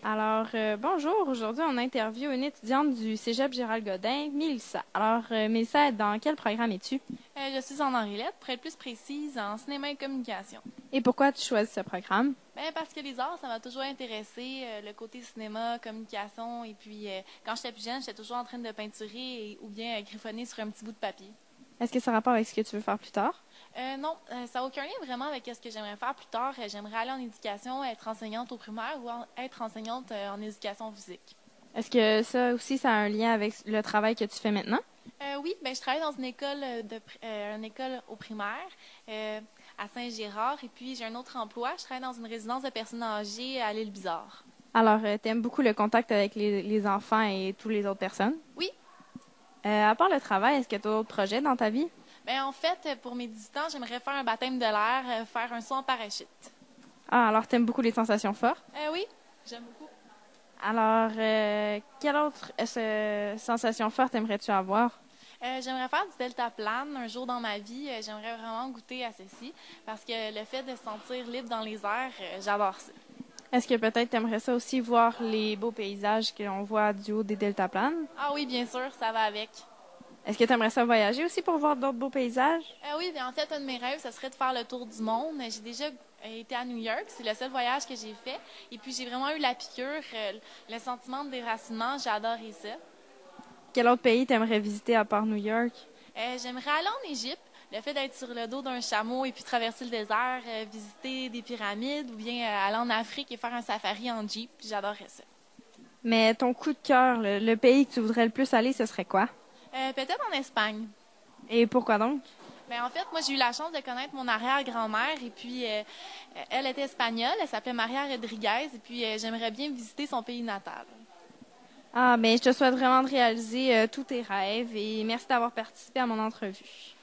Bonjour. Aujourd'hui, on interviewe une étudiante du Cégep Gérald Godin, Mélissa. Mélissa, dans quel programme es-tu? Je suis en Henri Lettres, pour être plus précise, en cinéma et communication. Et pourquoi tu choisis ce programme? Parce que les arts, ça m'a toujours intéressé, le côté cinéma, communication, et puis quand j'étais plus jeune, j'étais toujours en train de peinturer ou bien griffonner sur un petit bout de papier. Est-ce que ça a rapport avec ce que tu veux faire plus tard? Non, ça n'a aucun lien vraiment avec ce que j'aimerais faire plus tard. J'aimerais aller en éducation, être enseignante au primaire ou être enseignante en éducation physique. Est-ce que ça aussi, ça a un lien avec le travail que tu fais maintenant? Oui, je travaille dans une école une école au primaire à Saint-Gérard, et puis j'ai un autre emploi. Je travaille dans une résidence de personnes âgées à l'île Bizarre. Tu aimes beaucoup le contact avec les enfants et toutes les autres personnes? Oui. À part le travail, est-ce que tu as d'autres projets dans ta vie? En fait, pour mes 18 ans, j'aimerais faire un baptême de l'air, faire un saut en parachute. Alors tu aimes beaucoup les sensations fortes? Oui, j'aime beaucoup. Quelle autre sensation forte aimerais-tu avoir? J'aimerais faire du deltaplane un jour dans ma vie. J'aimerais vraiment goûter à ceci parce que le fait de se sentir libre dans les airs, j'adore ça. Est-ce que peut-être tu aimerais ça aussi voir les beaux paysages qu'on voit du haut des deltaplanes? Ah oui, bien sûr, ça va avec. Est-ce que tu aimerais ça voyager aussi pour voir d'autres beaux paysages? Oui, en fait, un de mes rêves, ce serait de faire le tour du monde. J'ai déjà été à New York, c'est le seul voyage que j'ai fait. Et puis, j'ai vraiment eu la piqûre, le sentiment de déracinement, j'ai adoré ça. Quel autre pays t'aimerais visiter à part New York? J'aimerais aller en Égypte. Le fait d'être sur le dos d'un chameau et puis traverser le désert, visiter des pyramides ou bien aller en Afrique et faire un safari en Jeep, j'adorerais ça. Mais ton coup de cœur, le pays que tu voudrais le plus aller, ce serait quoi? Peut-être en Espagne. Et pourquoi donc? En fait, moi, j'ai eu la chance de connaître mon arrière-grand-mère et puis elle était espagnole, elle s'appelait Maria Rodriguez et puis j'aimerais bien visiter son pays natal. Je te souhaite vraiment de réaliser tous tes rêves et merci d'avoir participé à mon entrevue.